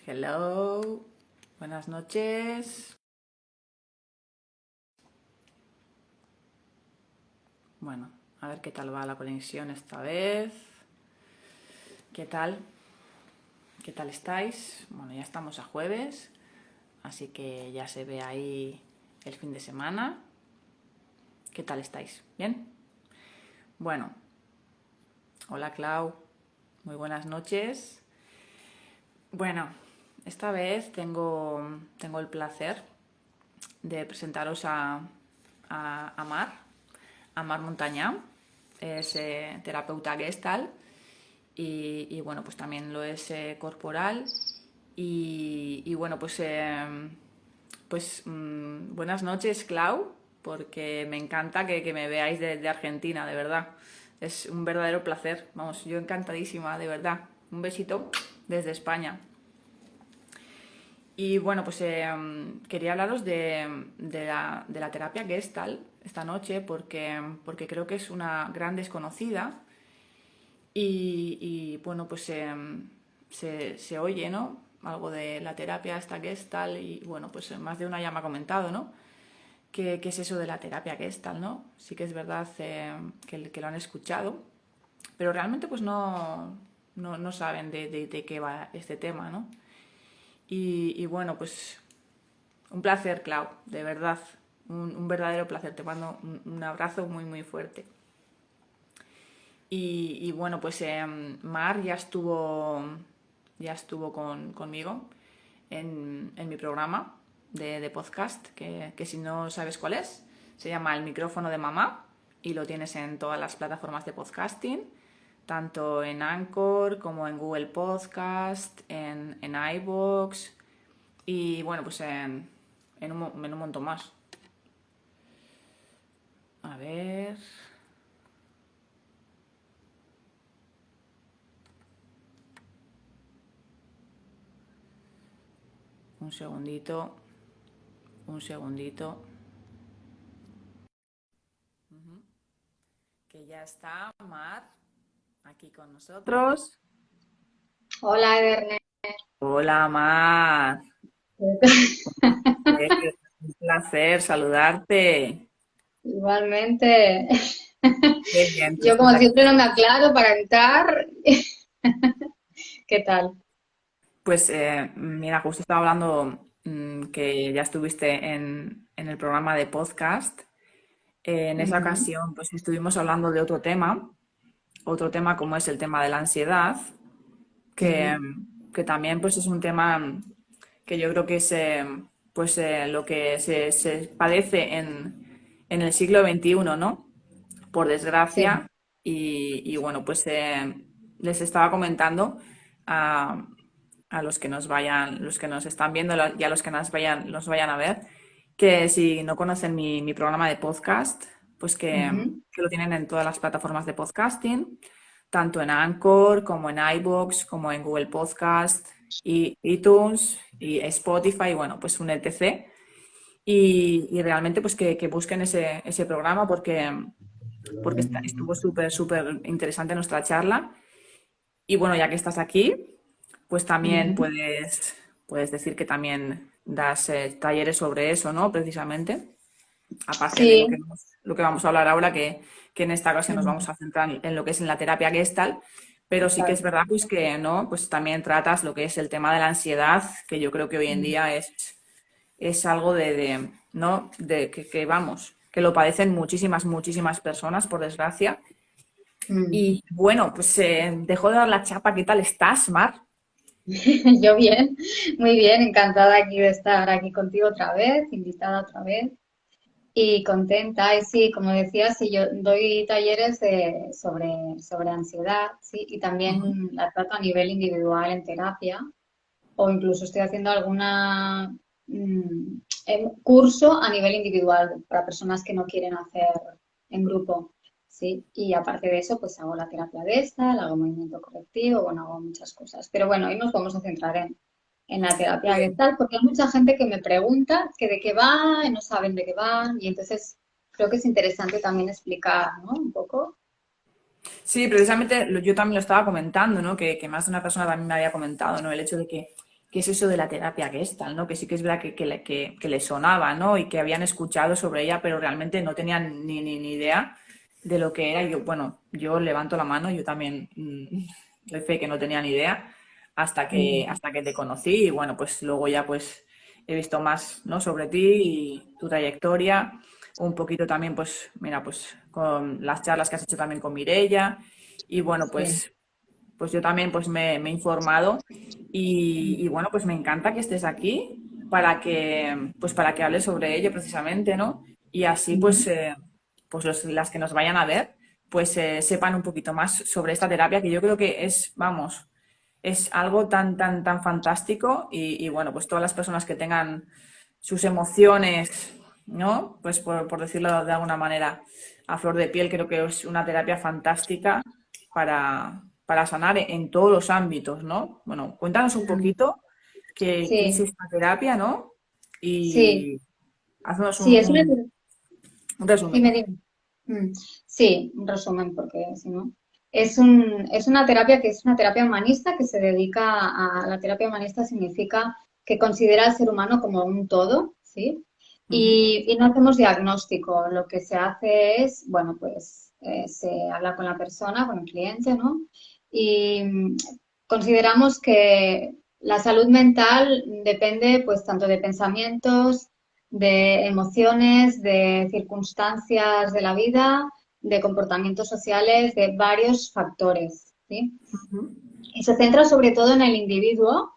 Hello, buenas noches. Bueno, a ver qué tal va la conexión esta vez. ¿Qué tal? ¿Qué tal estáis? Bueno, ya estamos a jueves, así que ya se ve ahí el fin de semana. ¿Qué tal estáis? ¿Bien? Bueno, hola Clau, muy buenas noches. Bueno, esta vez tengo el placer de presentaros a Mar Montaña. Es terapeuta Gestalt y bueno, pues también lo es corporal. Y bueno, buenas noches, Clau, porque me encanta que me veáis de Argentina, de verdad. Es un verdadero placer. Vamos, yo encantadísima, de verdad. Un besito desde España. Y bueno, pues quería hablaros de la terapia Gestalt esta noche porque creo que es una gran desconocida bueno, pues se oye, ¿no? Algo de la terapia esta Gestalt y bueno, pues más de una ya me ha comentado, ¿no? ¿Qué es eso de la terapia Gestalt, ¿no? Sí que es verdad que lo han escuchado, pero realmente pues no saben de qué va este tema, ¿no? Y bueno, pues un placer, Clau, de verdad, un verdadero placer. Te mando un abrazo muy, muy fuerte. Bueno, pues Mar ya estuvo conmigo en mi programa de podcast, que si no sabes cuál es, se llama El micrófono de mamá y lo tienes en todas las plataformas de podcasting, tanto en Anchor como en Google Podcast, en iVoox y bueno, pues en un montón más. A ver. Un segundito. Un segundito. Que ya está Mar aquí con nosotros. Hola, Eder. Hola Mar. Un placer saludarte. Igualmente, Qué bien, pues yo como siempre no me aclaro para entrar. ¿Qué tal? mira, justo estaba hablando que ya estuviste en el programa de podcast. En esa Ujú. ocasión, pues estuvimos hablando de otro tema como es el tema de la ansiedad, que, Sí, que también pues es un tema que yo creo que es lo que se padece en el siglo XXI, ¿no? Por sí. desgracia. Bueno, pues les estaba comentando a, a los que nos están viendo y a los que nos vayan a ver, que si no conocen mi programa de podcast, pues Ujú. que lo tienen en todas las plataformas de podcasting, tanto en Anchor como en iVoox, como en Google Podcast, y iTunes y Spotify, bueno, pues un etc. Y realmente pues que busquen ese programa porque estuvo súper, súper interesante nuestra charla. Y bueno, ya que estás aquí, pues también Ujú. puedes decir que también das talleres sobre eso, ¿no? Precisamente, aparte de Sí. lo que vamos a hablar ahora, que en esta ocasión nos Ujú. vamos a centrar en lo que es en la terapia Gestalt, pero sí que es Exacto. verdad pues que no, pues también tratas lo que es el tema de la ansiedad, que yo creo que hoy en Ujú. día es algo ¿no? Que vamos, que lo padecen muchísimas, muchísimas personas, por desgracia. Mm. Y bueno, pues dejo de dar la chapa. ¿Qué tal estás, Mar? Yo bien, muy bien, encantada aquí de estar aquí contigo otra vez, invitada otra vez. Y contenta, y sí, como decía, sí, yo doy talleres sobre ansiedad, sí, y Ujú. también la trato a nivel individual en terapia, o incluso estoy haciendo alguna curso a nivel individual para personas que no quieren hacer en grupo, sí. Y aparte de eso, pues hago la terapia de esta, hago movimiento correctivo, bueno, hago muchas cosas. Pero bueno, hoy nos vamos a centrar en la terapia gestal, porque hay mucha gente que me pregunta que de qué va, y no saben de qué va, y entonces creo que es interesante también explicar, ¿no? Un poco. Sí, precisamente yo también lo estaba comentando, ¿no? Que más de una persona también me había comentado, ¿no? El hecho de que qué es eso de la terapia Gestalt, ¿no? Que sí que es verdad que le sonaba, ¿no? Y que habían escuchado sobre ella, pero realmente no tenían ni idea de lo que era. Yo, bueno, yo levanto la mano, yo también doy fe que no tenía ni idea Mm. hasta que te conocí y bueno, pues luego ya pues he visto más, ¿no? Sobre ti y tu trayectoria, un poquito también, pues, mira, pues con las charlas que has hecho también con Mireia y bueno, Sí. pues yo también pues me he informado y bueno, pues me encanta que estés aquí pues para que hables sobre ello precisamente, ¿no? Y así Ujú. pues, pues las que nos vayan a ver, pues sepan un poquito más sobre esta terapia que yo creo que es, vamos, es algo tan fantástico y bueno, pues todas las personas que tengan sus emociones, ¿no? Pues por decirlo de alguna manera, a flor de piel, creo que es una terapia fantástica para sanar en todos los ámbitos, ¿no? Bueno, cuéntanos un Mm. poquito qué es Sí, esta terapia, ¿no? sí, Y haznos sí, es una... un resumen. Dime, dime. Mm. Sí, un resumen, porque si no. Es una terapia que es una terapia humanista que se dedica a la terapia humanista significa que considera al ser humano como un todo, ¿sí? Ujú, Y no hacemos diagnóstico. Lo que se hace es, bueno, pues se habla con la persona, con el cliente, ¿no? Y consideramos que la salud mental depende, pues, tanto de pensamientos, de emociones, de circunstancias de la vida, de comportamientos sociales, de varios factores, ¿sí? ujú. Y se centra sobre todo en el individuo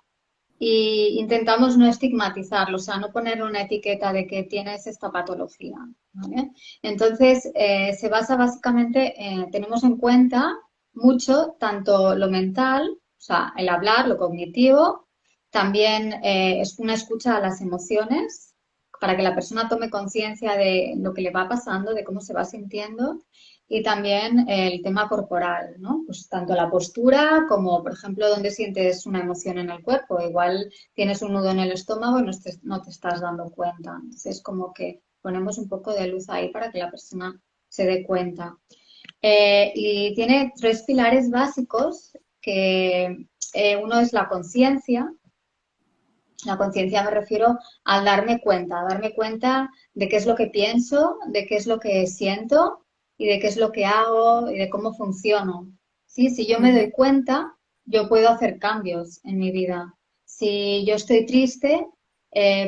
y intentamos no estigmatizarlo, o sea, no poner una etiqueta de que tienes esta patología, ¿vale? Entonces, se basa básicamente, tenemos en cuenta mucho tanto lo mental, o sea, el hablar, lo cognitivo, también es una escucha a las emociones para que la persona tome conciencia de lo que le va pasando, de cómo se va sintiendo y también el tema corporal, ¿no? Pues tanto la postura como, por ejemplo, dónde sientes una emoción en el cuerpo. Igual tienes un nudo en el estómago y no te estás dando cuenta. Entonces, como que ponemos un poco de luz ahí para que la persona se dé cuenta. Y tiene tres pilares básicos que uno es la conciencia. La conciencia me refiero al darme cuenta de qué es lo que pienso, de qué es lo que siento y de qué es lo que hago y de cómo funciono. ¿Sí? Si yo me Ujú. doy cuenta, yo puedo hacer cambios en mi vida. Si yo estoy triste,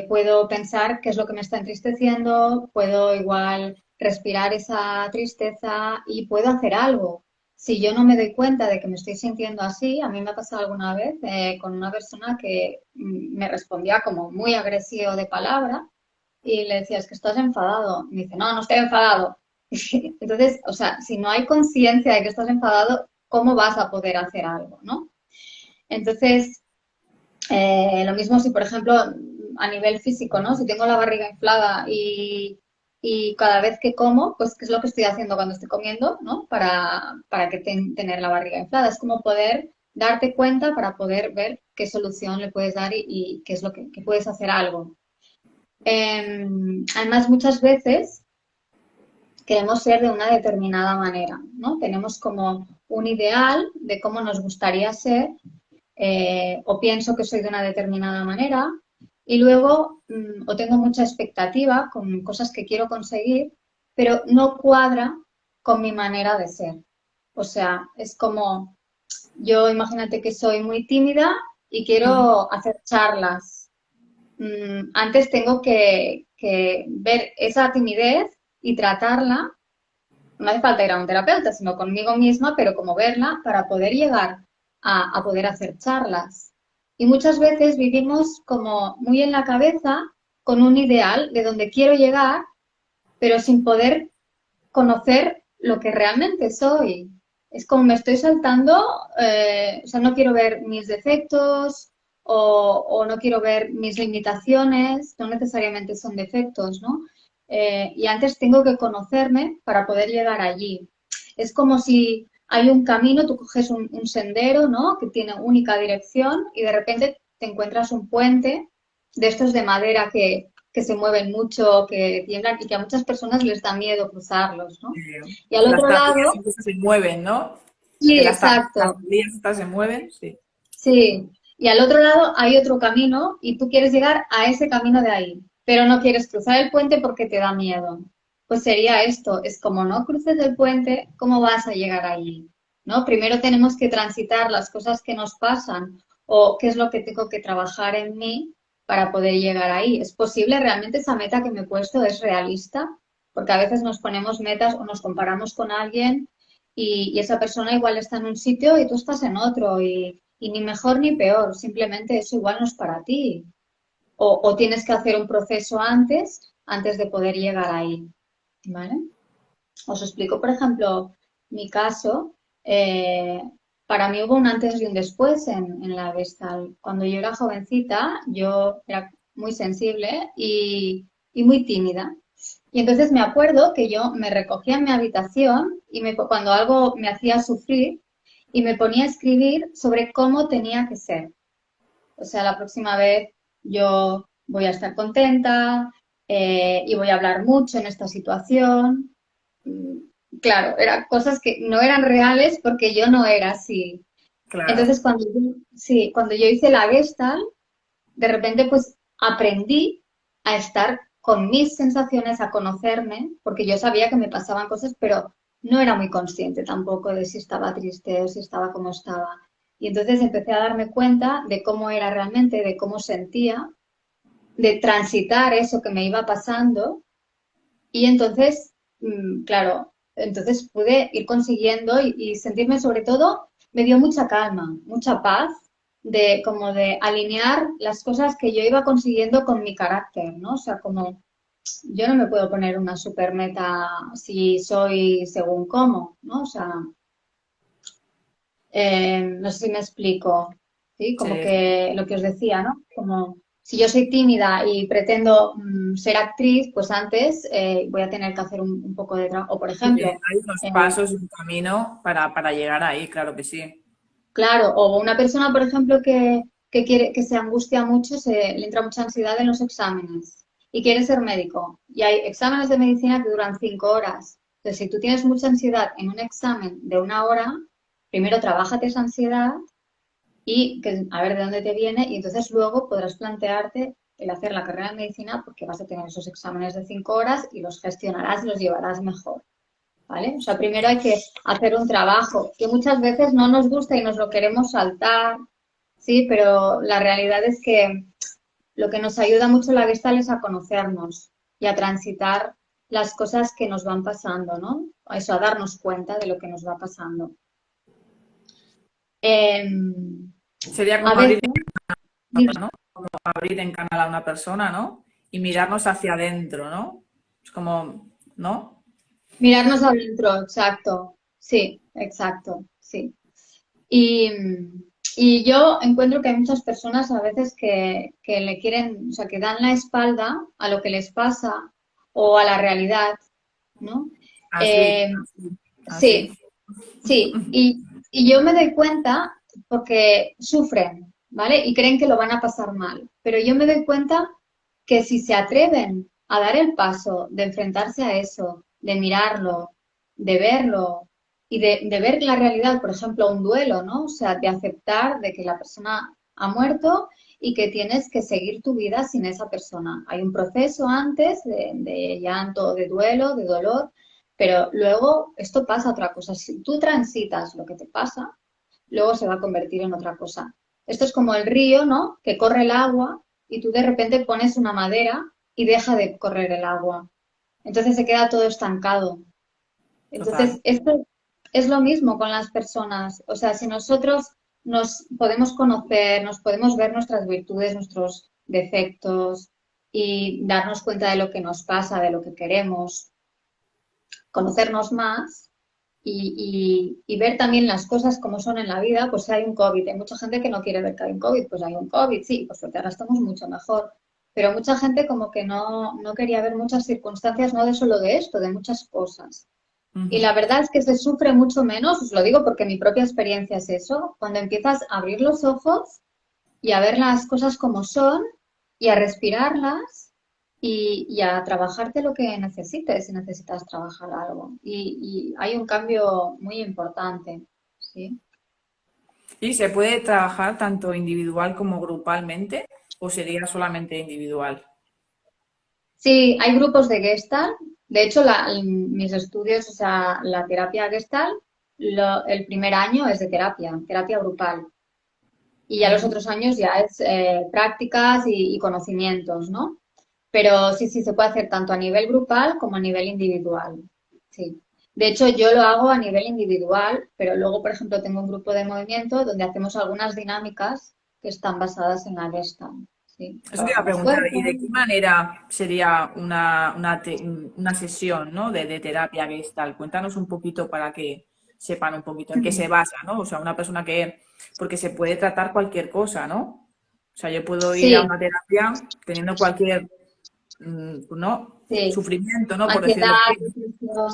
puedo pensar qué es lo que me está entristeciendo, puedo igual respirar esa tristeza y puedo hacer algo. Si yo no me doy cuenta de que me estoy sintiendo así, a mí me ha pasado alguna vez con una persona que me respondía como muy agresivo de palabra y le decía, es que estás enfadado. Y me dice, no, no estoy enfadado. Entonces, o sea, si no hay conciencia de que estás enfadado, ¿cómo vas a poder hacer algo, no? Entonces, lo mismo si, por ejemplo, a nivel físico, ¿no? Si tengo la barriga inflada y cada vez que como, pues, ¿qué es lo que estoy haciendo cuando estoy comiendo, ¿no? Para que tener la barriga inflada. Es como poder darte cuenta para poder ver qué solución le puedes dar y qué es lo que puedes hacer algo. Además, muchas veces queremos ser de una determinada manera, ¿no? Tenemos como un ideal de cómo nos gustaría ser o pienso que soy de una determinada manera y luego o tengo mucha expectativa con cosas que quiero conseguir, pero no cuadra con mi manera de ser. O sea, es como yo imagínate que soy muy tímida y Ujú. quiero hacer charlas. Antes tengo que ver esa timidez y tratarla. No hace falta ir a un terapeuta, sino conmigo misma, pero como verla para poder llegar a poder hacer charlas. Y muchas veces vivimos como muy en la cabeza con un ideal de donde quiero llegar, pero sin poder conocer lo que realmente soy. Es como me estoy saltando, o sea, no quiero ver mis defectos o no quiero ver mis limitaciones, no necesariamente son defectos, ¿no? Y antes tengo que conocerme para poder llegar allí. Es como si hay un camino, tú coges un sendero, ¿no? Que tiene única dirección y de repente te encuentras un puente de estos de madera que se mueven mucho, que tiemblan y que a muchas personas les da miedo cruzarlos, ¿no? Y al Las otro tablillas lado, incluso se mueven, ¿no? Que sí, las exacto, tablillas estas se mueven, sí. sí. Y al otro lado hay otro camino y tú quieres llegar a ese camino de ahí, pero no quieres cruzar el puente porque te da miedo. Pues sería esto, es como no cruces el puente, ¿cómo vas a llegar allí? ¿No? Primero tenemos que transitar las cosas que nos pasan o qué es lo que tengo que trabajar en mí para poder llegar ahí. ¿Es posible? ¿Realmente esa meta que me he puesto es realista? Porque a veces nos ponemos metas o nos comparamos con alguien y esa persona igual está en un sitio y tú estás en otro y ni mejor ni peor, simplemente eso igual no es para ti. O tienes que hacer un proceso antes de poder llegar ahí, ¿vale? Os explico, por ejemplo, mi caso. eh, para mí hubo un antes y un después en la Vestal. Cuando yo era jovencita, yo era muy sensible y muy tímida. Y entonces me acuerdo que yo me recogía en mi habitación y cuando algo me hacía sufrir y me ponía a escribir sobre cómo tenía que ser. O sea, la próxima vez yo voy a estar contenta y voy a hablar mucho en esta situación. Mm, Claro, eran cosas que no eran reales porque yo no era así. Claro. Entonces, sí, cuando yo hice la Gestalt, de repente pues aprendí a estar con mis sensaciones, a conocerme, porque yo sabía que me pasaban cosas, pero no era muy consciente tampoco de si estaba triste o si estaba como estaba. Y entonces empecé a darme cuenta de cómo era realmente, de cómo sentía, de transitar eso que me iba pasando y entonces, claro, entonces pude ir consiguiendo y sentirme sobre todo, me dio mucha calma, mucha paz, de como de alinear las cosas que yo iba consiguiendo con mi carácter, ¿no? O sea, como yo no me puedo poner una super meta si soy según cómo, ¿no? O sea, no sé si me explico, ¿sí? Como Sí. que lo que os decía, ¿no? Como si yo soy tímida y pretendo ser actriz, pues antes voy a tener que hacer un poco de trabajo. O, por Sí, ejemplo, hay unos eh, pasos y un camino para llegar ahí, claro que sí. claro, o una persona, por ejemplo, que quiere, que se angustia mucho, le entra mucha ansiedad en los exámenes y quiere ser médico. Y hay exámenes de medicina que duran 5 horas. Entonces, si tú tienes mucha ansiedad en un examen de 1 hora, primero trabájate esa ansiedad y que, a ver de dónde te viene y entonces luego podrás plantearte el hacer la carrera de medicina porque vas a tener esos exámenes de 5 horas y los gestionarás y los llevarás mejor, ¿vale? O sea, primero hay que hacer un trabajo que muchas veces no nos gusta y nos lo queremos saltar, sí, pero la realidad es que lo que nos ayuda mucho la Gestalt es a conocernos y a transitar las cosas que nos van pasando, ¿no? A eso, a darnos cuenta de lo que nos va pasando. Eh, Sería a como abrir, veces, ¿no? Como abrir en canal a una persona, ¿no? Y mirarnos hacia adentro, ¿no? Es como, ¿no? mirarnos adentro, exacto. Sí, exacto, sí. Y, y yo encuentro que hay muchas personas a veces que le quieren, o sea, que dan la espalda a lo que les pasa o a la realidad, ¿no? Así, Eh, así, así. sí, sí. Y yo me doy cuenta porque sufren, ¿vale? Y creen que lo van a pasar mal. Pero yo me doy cuenta que si se atreven a dar el paso de enfrentarse a eso, de mirarlo, de verlo y de ver la realidad, por ejemplo, un duelo, ¿no? O sea, de aceptar de que la persona ha muerto y que tienes que seguir tu vida sin esa persona. Hay un proceso antes de llanto, de duelo, de dolor, pero luego esto pasa a otra cosa. Si tú transitas lo que te pasa, luego se va a convertir en otra cosa. Esto es como el río, ¿no? Que corre el agua y tú de repente pones una madera y deja de correr el agua. Entonces se queda todo estancado. Total. Entonces, esto es lo mismo con las personas. O sea, si nosotros nos podemos conocer, nos podemos ver nuestras virtudes, nuestros defectos y darnos cuenta de lo que nos pasa, de lo que queremos, conocernos más y ver también las cosas como son en la vida, pues si hay un COVID, hay mucha gente que no quiere ver que hay un COVID, pues hay un COVID, sí, por suerte ahora estamos mucho mejor, pero mucha gente como que no quería ver muchas circunstancias, no de solo de esto, de muchas cosas. Y Ujú. la verdad es que se sufre mucho menos, os lo digo porque mi propia experiencia es eso, cuando empiezas a abrir los ojos y a ver las cosas como son y a respirarlas y a trabajarte lo que necesites si necesitas trabajar algo. Y hay un cambio muy importante, ¿sí? ¿Y se puede trabajar tanto individual como grupalmente o sería solamente individual? Sí, hay grupos de Gestalt. De hecho, mis estudios, o sea, la terapia Gestalt, el primer año es de terapia grupal. Y ya los Ujú. otros años ya es prácticas y conocimientos, ¿no? Pero sí, sí, se puede hacer tanto a nivel grupal como a nivel individual. Sí. De hecho, yo lo hago a nivel individual, pero luego, por ejemplo, tengo un grupo de movimiento donde hacemos algunas dinámicas que están basadas en la Gestalt. Sí, Eso te iba a trabajamos preguntar, cuerpo. ¿y de qué manera sería una sesión, ¿no? de terapia Gestalt? Cuéntanos un poquito para que sepan un poquito en qué se basa, ¿no? O sea, una persona que, porque se puede tratar cualquier cosa, ¿no? O sea, yo puedo ir a Sí, una terapia teniendo cualquier, ¿no? sí. Sufrimiento, ¿no? Por decirlo Ansiedad, así. depresión.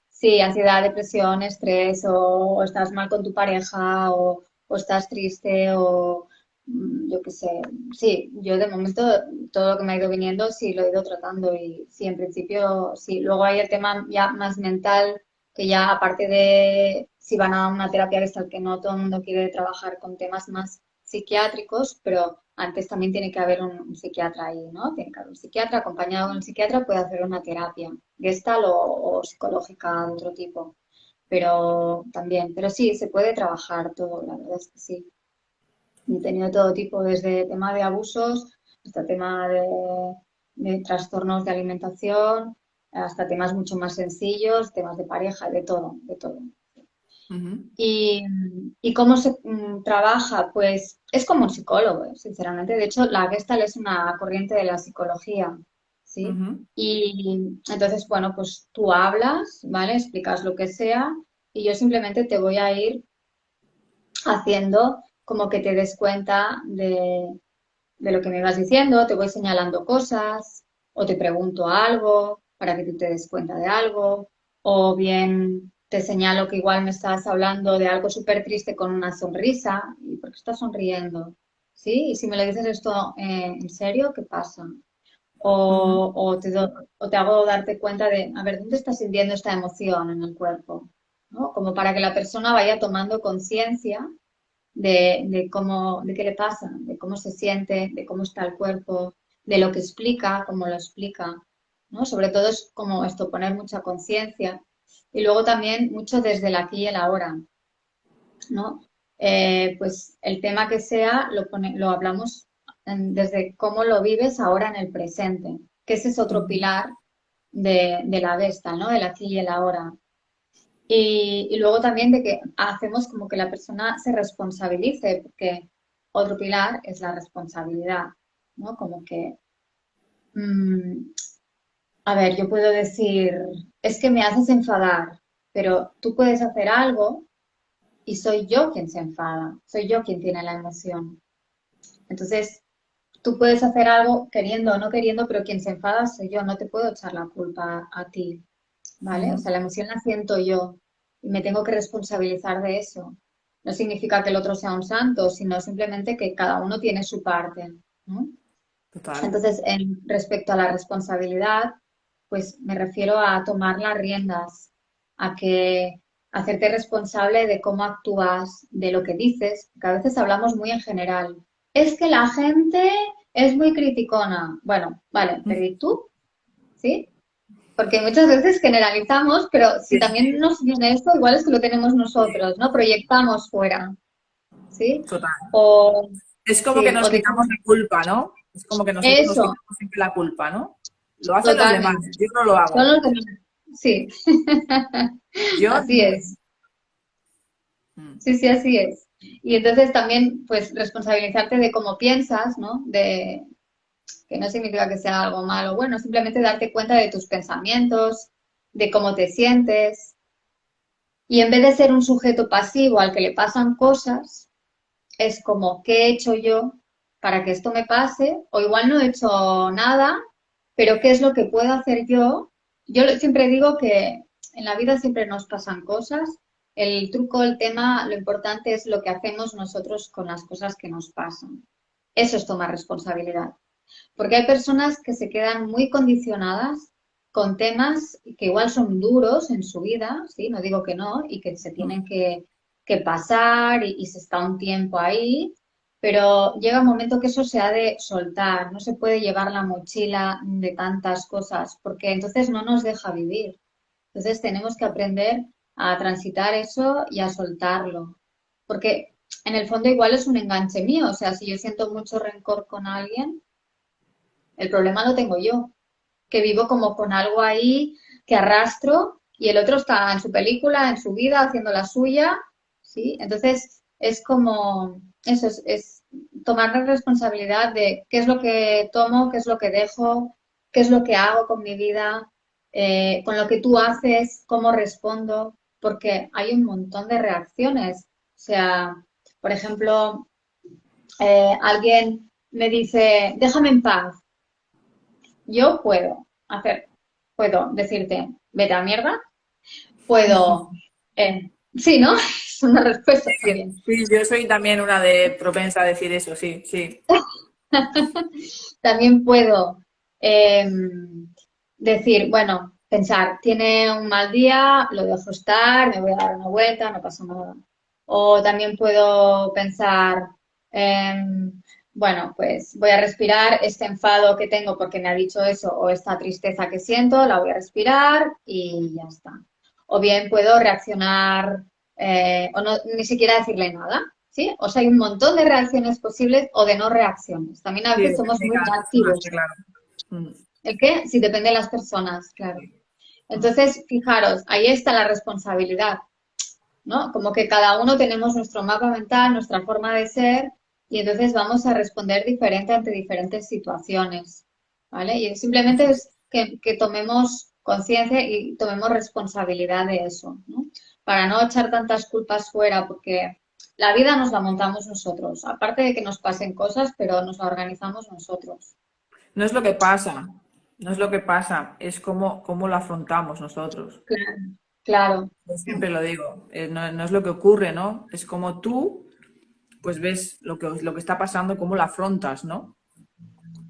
Sí, ansiedad, depresión, estrés, o estás mal con tu pareja, o estás triste, o yo qué sé. Sí, yo de momento todo lo que me ha ido viniendo sí lo he ido tratando y sí, en principio sí. Luego hay el tema ya más mental, que ya aparte de si van a una terapia gestal, que no todo el mundo quiere trabajar con temas más psiquiátricos, pero antes también tiene que haber un psiquiatra ahí, ¿no? Tiene que haber un psiquiatra, acompañado de un psiquiatra puede hacer una terapia gestal o psicológica de otro tipo, pero también, pero sí, se puede trabajar todo, la verdad es que sí. He tenido todo tipo, desde tema de abusos hasta tema de trastornos de alimentación, hasta temas mucho más sencillos, temas de pareja, de todo, de todo. Ujú, Y, y cómo se trabaja, pues es como un psicólogo, sinceramente. De hecho, la Gestalt es una corriente de la psicología, ¿sí? ujú, Y entonces, bueno, pues tú hablas, ¿vale? Explicas lo que sea y yo simplemente te voy a ir haciendo como que te des cuenta de lo que me vas diciendo, te voy señalando cosas o te pregunto algo para que tú te des cuenta de algo o bien te señalo que igual me estás hablando de algo súper triste con una sonrisa y ¿por qué estás sonriendo? ¿Sí? Y si me lo dices esto en serio, ¿qué pasa? ujú. O te hago darte cuenta de, a ver, ¿dónde estás sintiendo esta emoción en el cuerpo? ¿No? Como para que la persona vaya tomando conciencia de cómo, de qué le pasa, de cómo se siente, de cómo está el cuerpo, de lo que explica, cómo lo explica, ¿no? Sobre todo es como esto, poner mucha conciencia y luego también mucho desde el aquí y el ahora, ¿no? Pues el tema que sea lo hablamos desde cómo lo vives ahora en el presente, que ese es otro Ujú. pilar de la Gestalt, ¿no? El aquí y el ahora. Y luego también de que hacemos como que la persona se responsabilice, porque otro pilar es la responsabilidad, ¿no? Como que, mm, a ver, yo puedo decir, es que me haces enfadar, pero tú puedes hacer algo y soy yo quien se enfada, soy yo quien tiene la emoción. Entonces, tú puedes hacer algo queriendo o no queriendo, pero quien se enfada soy yo, no te puedo echar la culpa a ti. ¿Vale? O Ujú. sea, la emoción la siento yo y me tengo que responsabilizar de eso. No significa que el otro sea un santo, sino simplemente que cada uno tiene su parte, ¿no? Total. Entonces, respecto a la responsabilidad, pues me refiero a tomar las riendas, a que hacerte responsable de cómo actúas, de lo que dices, que a veces hablamos muy en general. Es que la gente es muy criticona. Bueno, vale, pero ¿y tú? ¿Sí? Porque muchas veces generalizamos, pero si Sí, también sí, nos viene esto, igual es que lo tenemos nosotros, ¿no? Proyectamos fuera, ¿sí? total. O, Es como que sí, nos o de quitamos la culpa, ¿no? Es como que nosotros nos eso, quitamos siempre la culpa, ¿no? Lo hacen los demás, totalmente. yo no lo Son hago. los demás. Sí, Yo, así es. mm, Sí, sí, así es. Y entonces también, pues, responsabilizarte de cómo piensas, ¿no? De que no significa que sea algo malo, bueno, simplemente darte cuenta de tus pensamientos, de cómo te sientes. Y en vez de ser un sujeto pasivo al que le pasan cosas, es como, ¿qué he hecho yo para que esto me pase? O igual no he hecho nada, pero ¿qué es lo que puedo hacer yo? Yo siempre digo que en la vida siempre nos pasan cosas. El truco, el tema, lo importante es lo que hacemos nosotros con las cosas que nos pasan. Eso es tomar responsabilidad. Porque hay personas que se quedan muy condicionadas con temas que igual son duros en su vida, ¿sí? No digo que no, y que se tienen que que pasar y se está un tiempo ahí, pero llega un momento que eso se ha de soltar, no se puede llevar la mochila de tantas cosas, porque entonces no nos deja vivir. Entonces tenemos que aprender a transitar eso y a soltarlo, porque en el fondo igual es un enganche mío, o sea, si yo siento mucho rencor con alguien, el problema lo tengo yo, que vivo como con algo ahí que arrastro y el otro está en su película, en su vida, haciendo la suya, ¿sí? Entonces es como, eso es tomar la responsabilidad de qué es lo que tomo, qué es lo que dejo, qué es lo que hago con mi vida, con lo que tú haces, cómo respondo, porque hay un montón de reacciones. O sea, por ejemplo, alguien me dice, déjame en paz. Yo puedo decirte, vete a la mierda, puedo, sí, ¿no? Es una respuesta Sí, también. sí, yo soy también una de propensa a decir eso, sí, sí. También puedo eh, decir, bueno, pensar, tiene un mal día, lo dejo estar, me voy a dar una vuelta, no pasa nada. O también puedo pensar, bueno, pues voy a respirar este enfado que tengo porque me ha dicho eso o esta tristeza que siento, la voy a respirar y ya está. O bien puedo reaccionar o no, ni siquiera decirle nada. ¿Sí? O sea, hay un montón de reacciones posibles o de no reacciones. También a Sí, veces somos depende de muy cada persona, reactivos. está claro. Mm. ¿El qué? Sí, depende de las personas, claro. Entonces, fijaros, ahí está la responsabilidad, ¿no? Como que cada uno tenemos nuestro mapa mental, nuestra forma de ser, y entonces vamos a responder diferente ante diferentes situaciones, ¿vale? Y simplemente es que tomemos conciencia y tomemos responsabilidad de eso, ¿no? Para no echar tantas culpas fuera, porque la vida nos la montamos nosotros, aparte de que nos pasen cosas, pero nos la organizamos nosotros. No es lo que pasa, no es lo que pasa, es cómo lo afrontamos nosotros. Claro, claro. Yo siempre lo digo, no, no es lo que ocurre, ¿no? Es como tú, pues ves lo que está pasando, cómo lo afrontas, ¿no?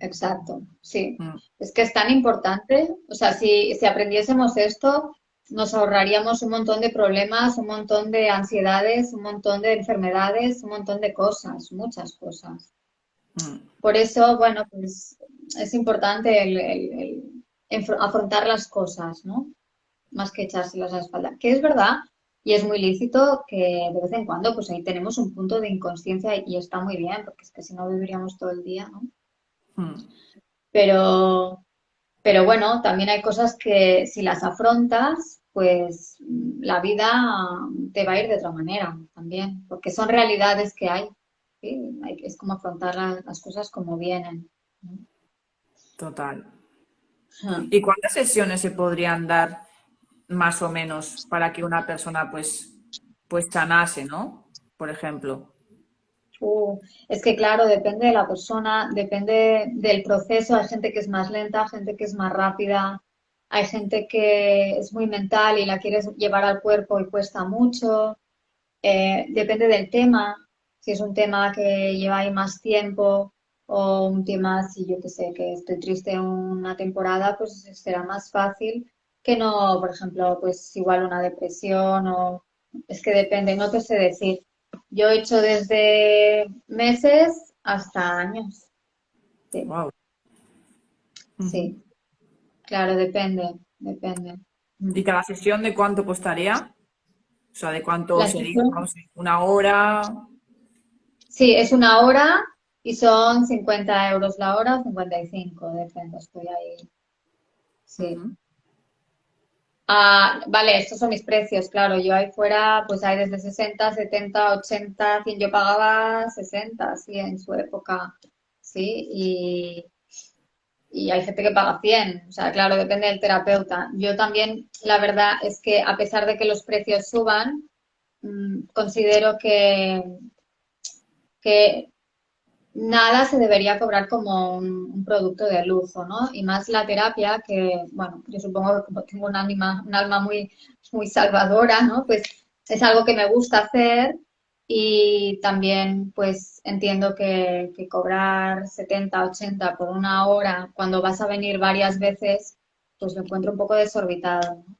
Exacto, sí. Mm. Es que es tan importante, o sea, si aprendiésemos esto, nos ahorraríamos un montón de problemas, un montón de ansiedades, un montón de enfermedades, un montón de cosas, muchas cosas. Mm. Por eso, bueno, pues es importante afrontar las cosas, ¿no? Más que echárselas a la espalda. Que es verdad y es muy lícito que de vez en cuando, pues ahí tenemos un punto de inconsciencia y está muy bien, porque es que si no viviríamos todo el día, ¿no? Mm. Pero Pero bueno, también hay cosas que si las afrontas, pues la vida te va a ir de otra manera también, porque son realidades que hay. ¿Sí? Es como afrontar las cosas como vienen, ¿no? Total. Ajá. ¿Y cuántas sesiones se podrían dar más o menos para que una persona pues sanase, ¿no? Por ejemplo. Uh, es que claro, depende de la persona, depende del proceso. Hay gente que es más lenta, gente que es más rápida, hay gente que es muy mental y la quieres llevar al cuerpo y cuesta mucho. Depende del tema, si es un tema que lleva ahí más tiempo o un tema, si yo que sé, que estoy triste una temporada, pues será más fácil que no, por ejemplo, pues igual una depresión o es que depende, no te sé decir. Yo he hecho desde meses hasta años. Sí, Wow. sí, claro, depende, depende. ¿Y Mm. cada sesión de cuánto costaría? O sea, ¿de cuánto La sería? No sesión, sé, una hora. sí, es una hora y son 50 euros la hora o 55, depende, estoy ahí. Sí. Ujú. Ah, vale, estos son mis precios, claro. Yo ahí fuera, pues hay desde 60, 70, 80, 100. Yo pagaba 60, sí, en su época, sí, y hay gente que paga 100. O sea, claro, depende del terapeuta. Yo también, la verdad es que a pesar de que los precios suban, considero que nada se debería cobrar como un producto de lujo, ¿no? Y más la terapia, que, bueno, yo supongo que como tengo un alma muy, muy salvadora, ¿no? Pues es algo que me gusta hacer y también, pues, entiendo que cobrar 70, 80 por una hora cuando vas a venir varias veces, pues lo encuentro un poco desorbitado, ¿no?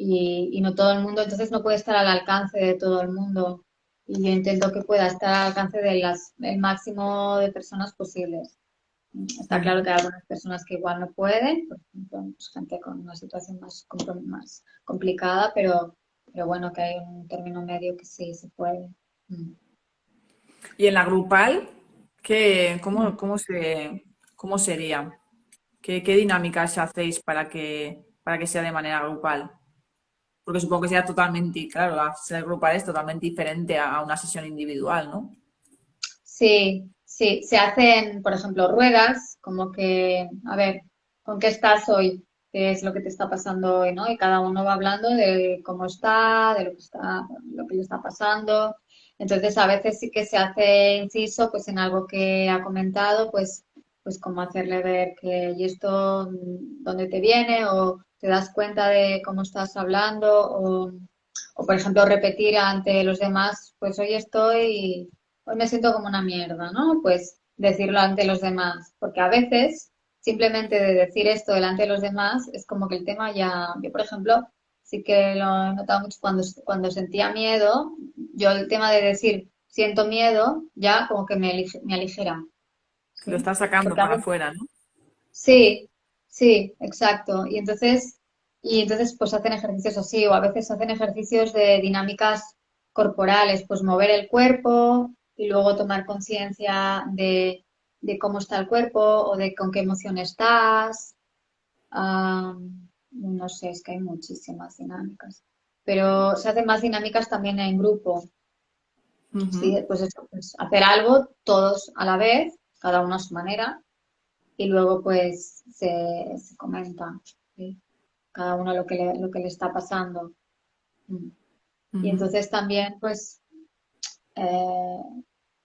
Y no todo el mundo, entonces no puede estar al alcance de todo el mundo. y yo intento que pueda estar al alcance de el máximo de personas posibles. Está claro que hay algunas personas que igual no pueden, por ejemplo, pues, gente con una situación más complicada, pero bueno, que hay un término medio que sí se puede. Mm. Y en la grupal, Mm. cómo sería? ¿Qué dinámicas hacéis para que sea de manera grupal? Porque supongo que sea totalmente, claro, ser grupal es totalmente diferente a una sesión individual, ¿no? Sí, sí, se hacen, por ejemplo, ruedas, como que, a ver, ¿con qué estás hoy? ¿Qué es lo que te está pasando hoy, ¿no? Y cada uno va hablando de cómo está, de lo que le está pasando. Entonces, a veces sí que se hace inciso, pues, en algo que ha comentado, pues como hacerle ver que, ¿y esto dónde te viene? O te das cuenta de cómo estás hablando, o por ejemplo, repetir ante los demás, pues hoy me siento como una mierda, ¿no? Pues decirlo ante los demás, porque a veces simplemente de decir esto delante de los demás es como que el tema ya, yo por ejemplo, sí que lo he notado mucho cuando sentía miedo, yo el tema de decir siento miedo ya como que me aligera, Lo ¿sí? estás sacando Porque a para veces, afuera, ¿no? sí, sí, exacto. Y entonces pues hacen ejercicios así, o a veces hacen ejercicios de dinámicas corporales, pues mover el cuerpo y luego tomar conciencia de cómo está el cuerpo o de con qué emoción estás. Ah, no sé, es que hay muchísimas dinámicas. Pero se hacen más dinámicas también en grupo. Sí, Ujú. pues eso, pues hacer algo todos a la vez, cada uno a su manera y luego pues se comenta, ¿sí? Cada uno lo que le está pasando. Mm. Y Ujú. entonces también pues, eh,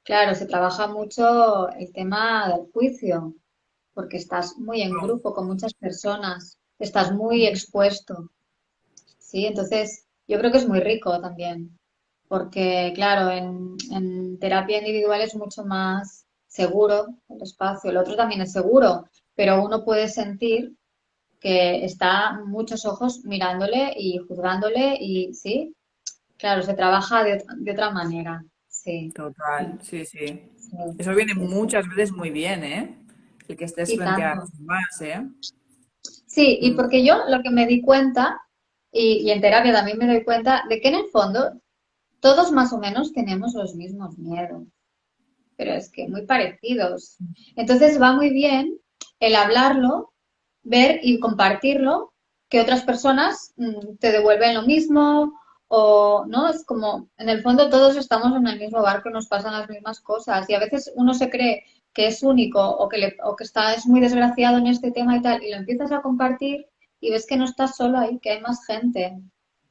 claro, se trabaja mucho el tema del juicio, porque estás muy en grupo con muchas personas, estás muy expuesto, ¿sí? Entonces yo creo que es muy rico también, porque claro, en terapia individual es mucho más seguro el espacio, el otro también es seguro, pero uno puede sentir que está muchos ojos mirándole y juzgándole y sí, claro, se trabaja de otra manera. Sí, Total, sí, sí. sí, Eso viene sí, sí. muchas veces muy bien, ¿eh? El que estés Y frente a tanto. los demás, ¿eh? Sí, y Mm. porque yo lo que me di cuenta, y en terapia también me doy cuenta, de que en el fondo todos más o menos tenemos los mismos miedos, pero es que muy parecidos. Entonces va muy bien el hablarlo, ver y compartirlo, que otras personas te devuelven lo mismo o no, es como en el fondo todos estamos en el mismo barco, nos pasan las mismas cosas y a veces uno se cree que es único o que está es muy desgraciado en este tema y tal y lo empiezas a compartir y ves que no estás solo ahí, que hay más gente,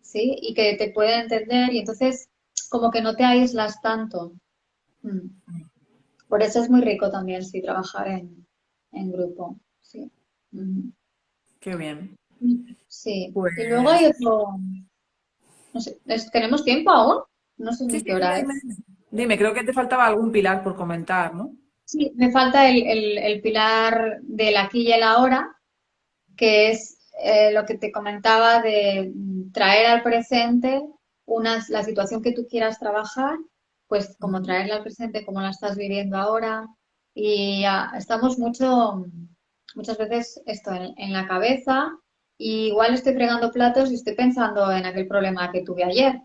¿sí? Y que te pueden entender y entonces como que no te aíslas tanto. Mm. Por eso es muy rico también, sí, trabajar en grupo, sí. Ujú. Qué bien. Sí. Y luego hay Pues otro, no sé, ¿tenemos tiempo aún? No sé sí, ni sí, qué dime, hora dime, es. dime. Dime, creo que te faltaba algún pilar por comentar, ¿no? Sí, me falta el pilar del aquí y el ahora, que es lo que te comentaba de traer al presente la situación que tú quieras trabajar, pues como Ujú. traerla al presente, como la estás viviendo ahora. Y estamos muchas veces esto en la cabeza, y igual estoy fregando platos y estoy pensando en aquel problema que tuve ayer.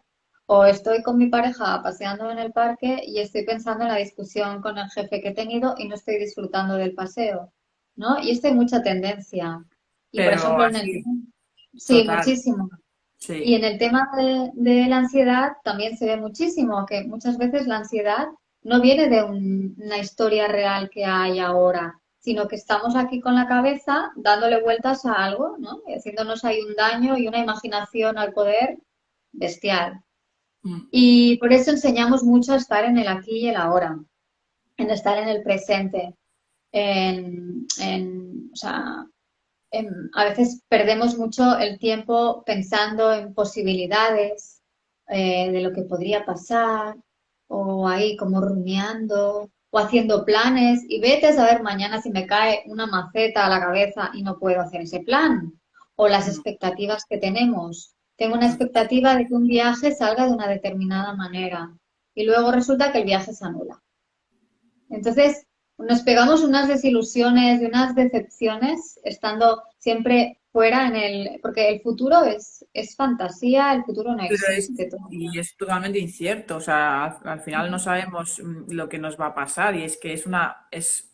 O estoy con mi pareja paseando en el parque y estoy pensando en la discusión con el jefe que he tenido y no estoy disfrutando del paseo, ¿no? Y esto hay mucha tendencia. Y por Pero ejemplo, así, sí, total, muchísimo. Y sí. en el tema de la ansiedad también se ve muchísimo, que muchas veces la ansiedad no viene de una historia real que hay ahora, sino que estamos aquí con la cabeza dándole vueltas a algo, ¿no? Y haciéndonos ahí un daño y una imaginación al poder bestial. Mm. Y por eso enseñamos mucho a estar en el aquí y el ahora, en estar en el presente, o sea, a veces perdemos mucho el tiempo pensando en posibilidades de lo que podría pasar, o ahí como rumiando, o haciendo planes, y vete a saber mañana si me cae una maceta a la cabeza y no puedo hacer ese plan, o las Mm. expectativas que tenemos. Tengo una Total. expectativa de que un viaje salga de una determinada manera. y luego resulta que el viaje se anula. Entonces, nos pegamos unas desilusiones y unas decepciones estando siempre fuera porque el futuro es fantasía, el futuro no Pero existe todavía. y es totalmente incierto, o sea, al final no sabemos lo que nos va a pasar y es que es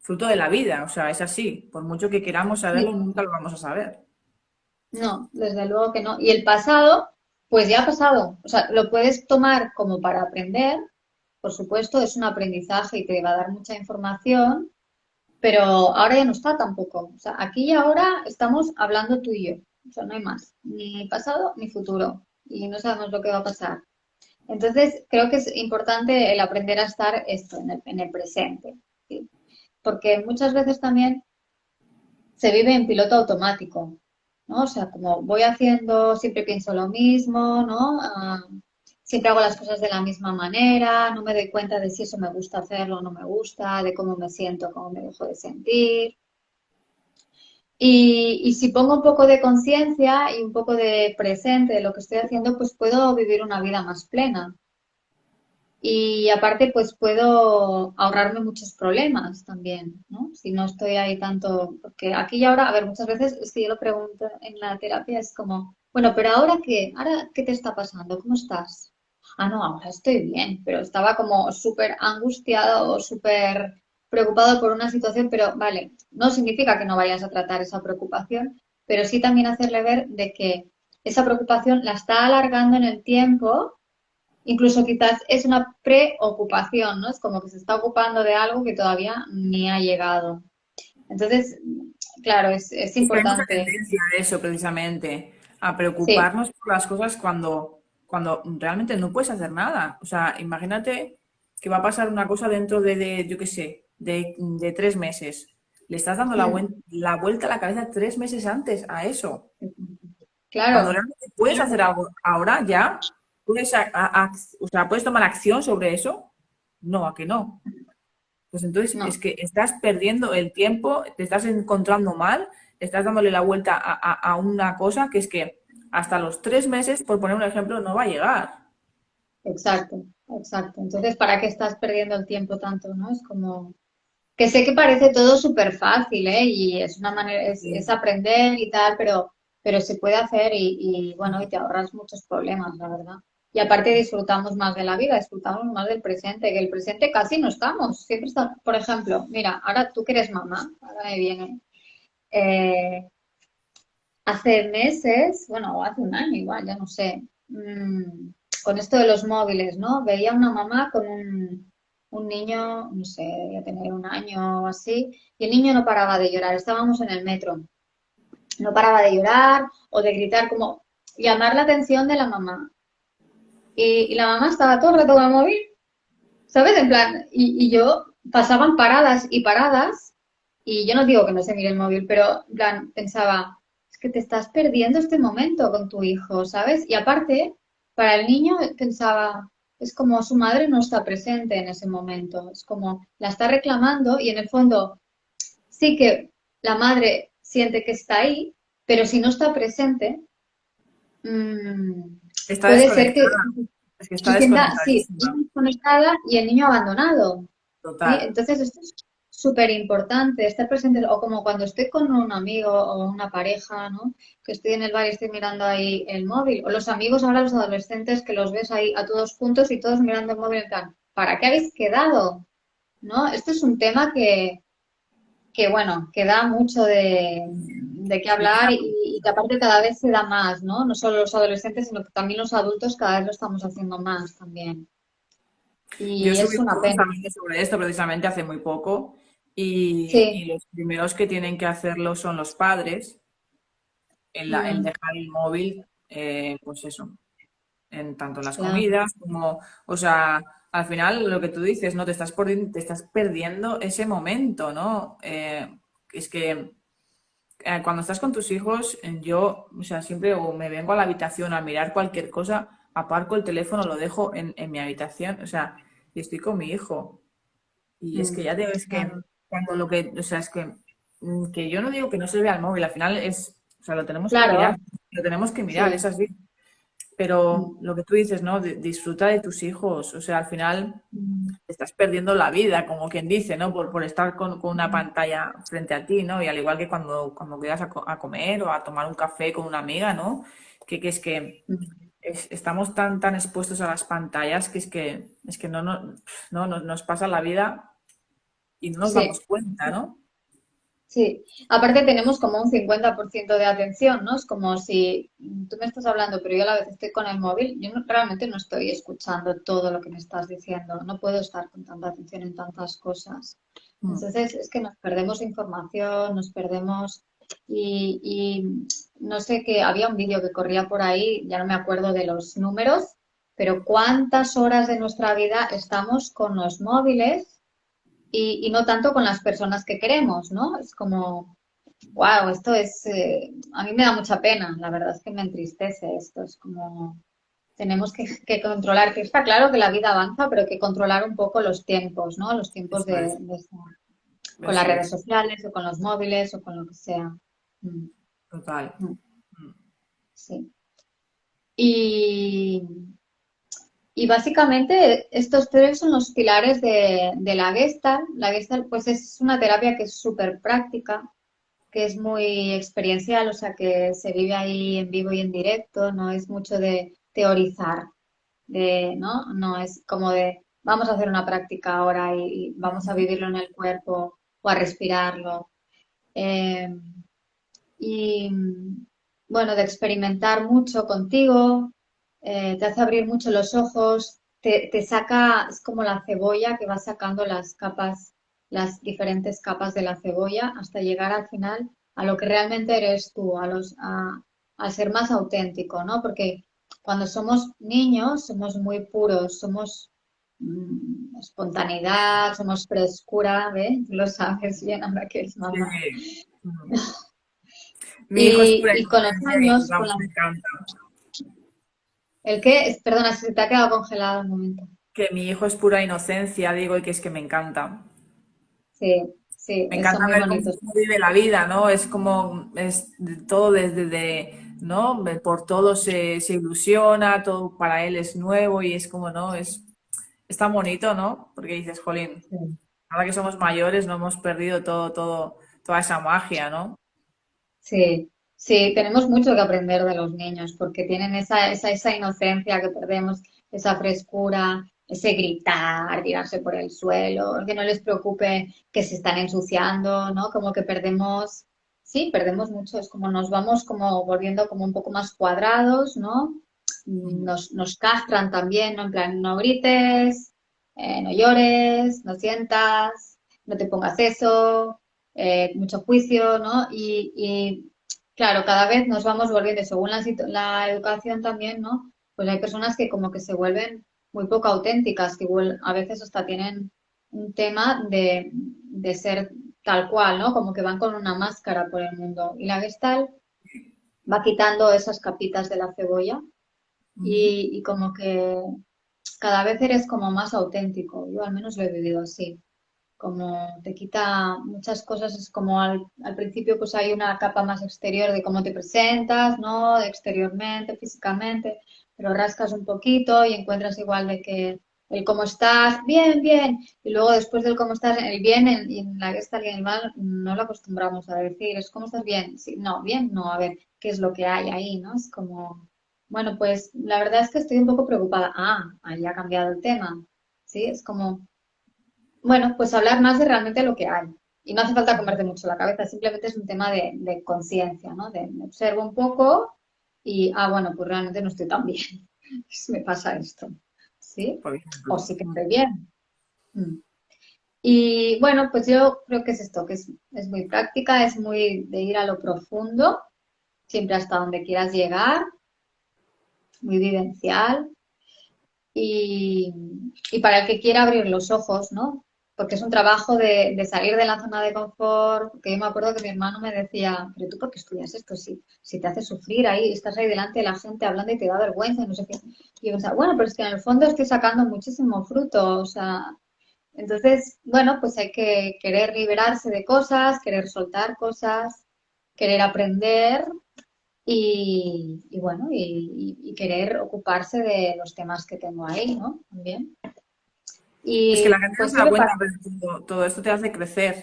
fruto de la vida, o sea, es así. Por mucho que queramos saberlo, Sí. nunca lo vamos a saber. No, desde luego que no. Y el pasado, pues ya ha pasado. O sea, lo puedes tomar como para aprender, por supuesto, es un aprendizaje y te va a dar mucha información, pero ahora ya no está tampoco. O sea, aquí y ahora estamos hablando tú y yo. O sea, no hay más, ni pasado ni futuro. Y no sabemos lo que va a pasar. Entonces, creo que es importante el aprender a estar esto en el presente, ¿sí? Porque muchas veces también se vive en piloto automático, ¿no? O sea, como voy haciendo, siempre pienso lo mismo, ¿no? Siempre hago las cosas de la misma manera, no me doy cuenta de si eso me gusta hacerlo o no me gusta, de cómo me siento, cómo me dejo de sentir. Y si pongo un poco de conciencia y un poco de presente de lo que estoy haciendo, pues puedo vivir una vida más plena. Y aparte, pues puedo ahorrarme muchos problemas también, ¿no? Si no estoy ahí tanto, porque aquí y ahora, a ver, muchas veces es que yo lo pregunto en la terapia, es como, bueno, pero ¿ahora qué? ¿Ahora qué te está pasando? ¿Cómo estás? Ah, no, ahora estoy bien, pero estaba como súper angustiado o súper preocupado por una situación, pero vale, no significa que no vayas a tratar esa preocupación, pero sí también hacerle ver de que esa preocupación la está alargando en el tiempo. Incluso quizás es una preocupación, ¿no? Es como que se está ocupando de algo que todavía ni ha llegado. Entonces, claro, es Es que hay mucha importante. tendencia a eso, precisamente, a Sí, preocuparnos por las cosas cuando realmente no puedes hacer nada. O sea, imagínate que va a pasar una cosa dentro yo qué sé, de 3 meses. Le estás dando mm, la vuelta a la cabeza 3 meses antes a eso. Cuando claro, realmente puedes hacer algo ahora ya, o sea, puedes tomar acción sobre eso. No, a que no. Pues entonces es no, que estás perdiendo el tiempo, te estás encontrando mal, estás dándole la vuelta a una cosa que es que hasta los 3 meses, por poner un ejemplo, no va a llegar. exacto, exacto. Entonces, ¿para qué estás perdiendo el tiempo tanto, no? Es como que sé que parece todo súper fácil, ¿eh? Y es una manera, es Sí. aprender y tal, pero se puede hacer bueno, y te ahorras muchos problemas, la verdad. Y aparte disfrutamos más de la vida, disfrutamos más del presente, que el presente casi no estamos, siempre está, por ejemplo, mira, ahora tú que eres mamá, ahora me viene, eh, hace meses, bueno, o hace un año igual, ya no sé, con esto de los móviles, ¿no? Veía una mamá con un niño, no sé, debía tener un año o así, y el niño no paraba de llorar, estábamos en el metro, no paraba de llorar o de gritar, como llamar la atención de la mamá. Y la mamá estaba todo el rato con el móvil, ¿sabes? En plan, y yo pasaban paradas y paradas, y yo no digo que no se mire el móvil, pero en plan, pensaba, es que te estás perdiendo este momento con tu hijo, ¿sabes? Y aparte, para el niño pensaba, es como su madre no está presente en ese momento, es como la está reclamando y en el fondo sí que la madre siente que está ahí, pero si no está presente, mm, Está puede ser desconectada, que es que está se sienta, sí, desconectadísima. desconectada y el niño abandonado. ¿Sí? Total. Entonces, esto es súper importante, estar presente, o como cuando estoy con un amigo o una pareja, ¿no? Que estoy en el bar y estoy mirando ahí el móvil, o los amigos ahora, los adolescentes, que los ves ahí a todos juntos y todos mirando el móvil en plan, ¿para qué habéis quedado? ¿No? Esto es un tema que bueno, que da mucho de qué Sí, hablar y que aparte cada vez se da más, ¿no? No solo los adolescentes, sino que también los adultos cada vez lo estamos haciendo más también. yo Y subí es un una post pena. también sobre esto precisamente hace muy poco y Sí. los primeros que tienen que hacerlo son los padres, el Mm, dejar el móvil, pues eso, en tanto las claro. comidas como, o sea, al final lo que tú dices, ¿no? Te estás perdiendo ese momento, ¿no? Es que cuando estás con tus hijos, yo, o sea, siempre o me vengo a la habitación a mirar cualquier cosa, aparco el teléfono, lo dejo en mi habitación, o sea, y estoy con mi hijo. Y es que Mm, ya te ves que claro. cuando o sea, es que yo no digo que no se vea el móvil, al final es, o sea, lo tenemos que mirar, Claro, lo tenemos que mirar, es sí, así. pero lo que tú dices, ¿no? Disfruta de tus hijos, o sea, al final estás perdiendo la vida, como quien dice, ¿no? Por estar con una pantalla frente a ti, ¿no? Y al igual que cuando quedas a comer o a tomar un café con una amiga, ¿no? Que es que estamos tan expuestos a las pantallas que es que nos pasa la vida y no nos damos Sí. cuenta, ¿no? Sí, aparte tenemos como un 50% de atención, ¿no? Es como si tú me estás hablando, pero yo a la vez estoy con el móvil, yo realmente no estoy escuchando todo lo que me estás diciendo, no puedo estar con tanta atención en tantas cosas. Mm. Entonces es que nos perdemos información, nos perdemos y no sé que había un vídeo que corría por ahí, ya no me acuerdo de los números, pero cuántas horas de nuestra vida estamos con los móviles y no tanto con las personas que queremos, ¿no? Es como, wow, esto es, a mí me da mucha pena, la verdad es que me entristece esto, es como, tenemos que controlar, que está claro que la vida avanza, pero que controlar un poco los tiempos, ¿no? Los tiempos Eso es, de estar con las eso redes es, sociales o con los móviles o con lo que sea. Mm, total. mm, Mm. sí. Y, y básicamente estos tres son los pilares de la Gestalt. La Gestalt pues es una terapia que es súper práctica, que es muy experiencial, o sea que se vive ahí en vivo y en directo, no es mucho de teorizar, ¿no? No es como de vamos a hacer una práctica ahora y vamos a vivirlo en el cuerpo o a respirarlo. Eh, y bueno, de experimentar mucho contigo, te hace abrir mucho los ojos, te saca, es como la cebolla que va sacando las capas, las diferentes capas de la cebolla hasta llegar al final a lo que realmente eres tú, a ser más auténtico, ¿no? Porque cuando somos niños somos muy puros, somos espontaneidad, somos frescura, ¿ves? Lo sabes bien ahora que es mamá. Sí. Mm. Mi hijo es pura Y con los inocencia y años, vamos, me encanta. el que, perdona, se te ha quedado congelado un momento. Que mi hijo es pura inocencia, digo, y que es que me encanta. Sí, sí, Me son encanta muy ver cómo, bonitos. cómo vive la vida, ¿no? Es como, todo ¿no? Por todo se ilusiona, todo para él es nuevo y es como, ¿no? Es tan bonito, ¿no? Porque dices, jolín, Sí. ahora que somos mayores no hemos perdido toda esa magia, ¿no? Sí, sí, tenemos mucho que aprender de los niños porque tienen esa inocencia que perdemos, esa frescura, ese gritar, tirarse por el suelo, que no les preocupe que se están ensuciando, ¿no? Como que perdemos, sí, perdemos mucho, es como nos vamos como volviendo como un poco más cuadrados, ¿no? Nos castran también, ¿no? En plan, no grites, no llores, no sientas, no te pongas eso, mucho juicio, ¿no? Claro, cada vez nos vamos volviendo, según la educación también, ¿no? Pues hay personas que como que se vuelven muy poco auténticas, que igual a veces hasta tienen un tema de ser tal cual, ¿no? Como que van con una máscara por el mundo. Y la Gestalt va quitando esas capitas de la cebolla Ujú. y como que cada vez eres como más auténtico. Yo al menos lo he vivido así, como te quita muchas cosas, es como al principio pues hay una capa más exterior de cómo te presentas, ¿no? De exteriormente, físicamente, pero rascas un poquito y encuentras igual de que el cómo estás, bien, bien, y luego después del cómo estás, el bien en la que está el mal no lo acostumbramos a decir, es cómo estás bien, sí, no, bien, no, a ver, qué es lo que hay ahí, ¿no? Es como, bueno, pues la verdad es que estoy un poco preocupada, ahí ha cambiado el tema, ¿sí? Es como bueno, pues hablar más de realmente lo que hay. Y no hace falta comerte mucho la cabeza, simplemente es un tema de conciencia, ¿no? De me observo un poco y, bueno, pues realmente no estoy tan bien. Me pasa esto, ¿sí? Por O ejemplo. sí que estoy bien. Mm. Y bueno, pues yo creo que es esto, que es muy práctica, es muy de ir a lo profundo, siempre hasta donde quieras llegar, muy vivencial. y, y para el que quiera abrir los ojos, ¿no? Porque es un trabajo de salir de la zona de confort, que yo me acuerdo que mi hermano me decía, pero tú por qué estudias esto, si te hace sufrir ahí, estás ahí delante de la gente hablando y te da vergüenza y no sé qué. Y yo pensaba, bueno, pero es que en el fondo estoy sacando muchísimo fruto, o sea, entonces, bueno, pues hay que querer liberarse de cosas, querer soltar cosas, querer aprender y bueno, y querer ocuparse de los temas que tengo ahí, ¿no? También. Es que la Y gente no pues se sí da me cuenta, pasa. pero todo esto te hace crecer.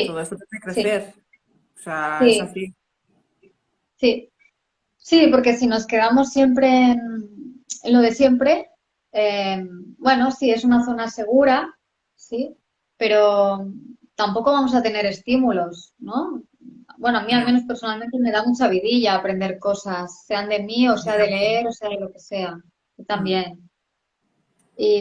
Todo Sí, esto te hace sí, crecer. O sea, es sí, así. sí. Sí, porque si nos quedamos siempre en lo de siempre, eh, bueno, sí, es una zona segura, sí, pero tampoco vamos a tener estímulos, ¿no? Bueno, a mí al No. menos personalmente me da mucha vidilla aprender cosas, sean de mí o sea Y a de mí. leer o sea de lo que sea. Yo Mm. también.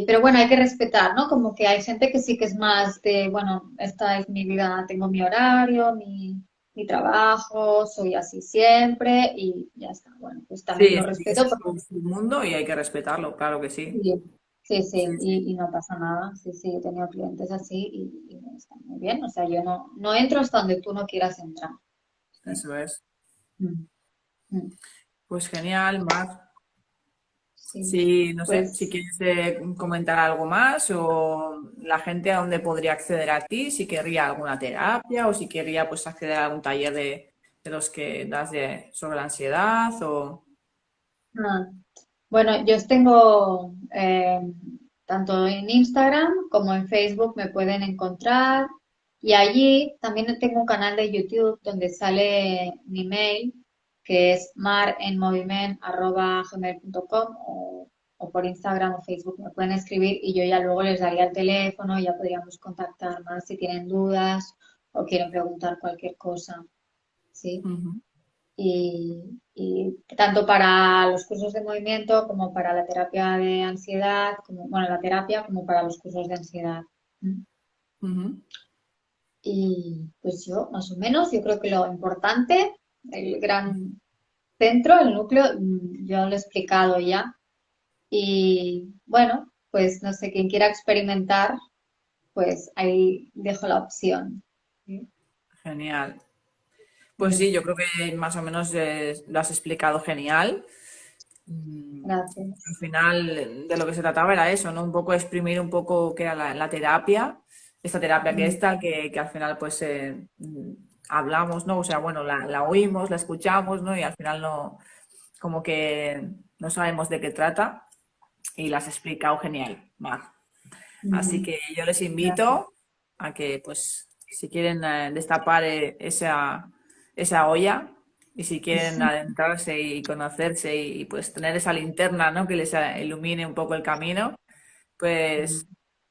Pero bueno, hay que respetar, ¿no? Como que hay gente que sí que es más de, bueno, esta es mi vida, tengo mi horario, mi trabajo, soy así siempre y ya está. Bueno, pues también Sí, lo sí, ese respeto es porque su mundo y hay que respetarlo, claro que sí. sí, sí, Sí, sí, sí, y no pasa nada. Sí, sí, he tenido clientes así y está muy bien. O sea, yo no entro hasta donde tú no quieras entrar. Sí. eso es. Mm, mm, Pues genial, Mar. sí. Sí, no sé, si Pues quieres comentar algo más o la gente a dónde podría acceder a ti, si querría alguna terapia o si querría pues acceder a algún taller de los que das sobre la ansiedad o... ah, bueno, yo os tengo tanto en Instagram como en Facebook me pueden encontrar y allí también tengo un canal de YouTube donde sale mi mail que es marenmoviment@gmail.com o por Instagram o Facebook me pueden escribir y yo ya luego les daría el teléfono y ya podríamos contactar más si tienen dudas o quieren preguntar cualquier cosa, ¿sí? Ujú. Y tanto para los cursos de movimiento como para la terapia de ansiedad, como, bueno, la terapia como para los cursos de ansiedad. ¿Mm? Ujú. Y pues yo, más o menos, yo creo que lo importante, el gran centro, el núcleo, yo lo he explicado ya. Y bueno, pues no sé, quien quiera experimentar, pues ahí dejo la opción. ¿Sí? Genial. Pues Mm, sí, yo creo que más o menos lo has explicado genial. Al gracias. final de lo que se trataba era eso, ¿no? Un poco exprimir un poco qué era la terapia, esta terapia que Mm, esta, que al final pues hablamos, ¿no? O sea, bueno, la oímos, la escuchamos, ¿no? Y al final no, como que no sabemos de qué trata y las has explicado genial, Mar. Así mm, que yo les gracias. invito a que, pues, si quieren destapar esa olla y si quieren adentrarse y conocerse y, pues tener esa linterna, ¿no? Que les ilumine un poco el camino, Mm, pues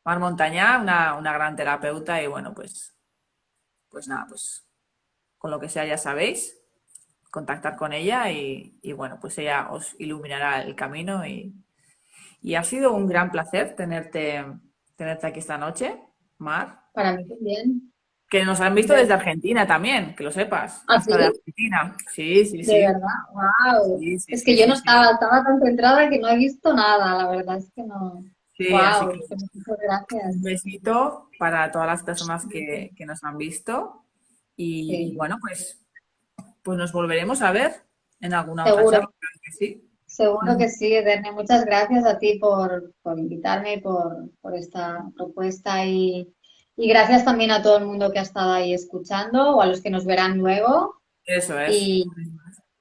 Mar Montañá, una gran terapeuta y bueno, pues nada, pues con lo que sea ya sabéis, contactar con ella y bueno, pues ella os iluminará el camino y ha sido un gran placer tenerte aquí esta noche, Mar. para mí también. Que nos han visto De desde Argentina también, que lo sepas. ¿Ah, Hasta de sí? Argentina. Sí, sí, De sí. verdad, wow. Sí, sí, Es sí, que yo no sí, sí. estaba tan centrada que no he visto nada, la verdad es que no. Sí, así que Wow, muchas un gracias. besito para todas las personas que nos han visto. Y Sí, bueno, pues nos volveremos a ver en alguna otra charla, seguro, claro que sí. seguro Ujú. que sí, Ederne. Muchas gracias a ti por invitarme y por esta propuesta y gracias también a todo el mundo que ha estado ahí escuchando o a los que nos verán luego. Eso es. Y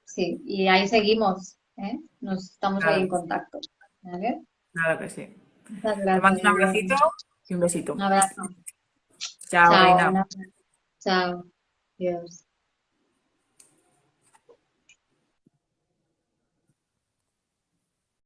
sí, y ahí seguimos, ¿eh? Nos estamos ahí Claro en que sí. contacto. ¿Vale? Claro que sí. Muchas Te mando gracias, un abracito Ederne. y un besito. Un abrazo. Chao, Chao, reina. un abrazo. Chao. Dios.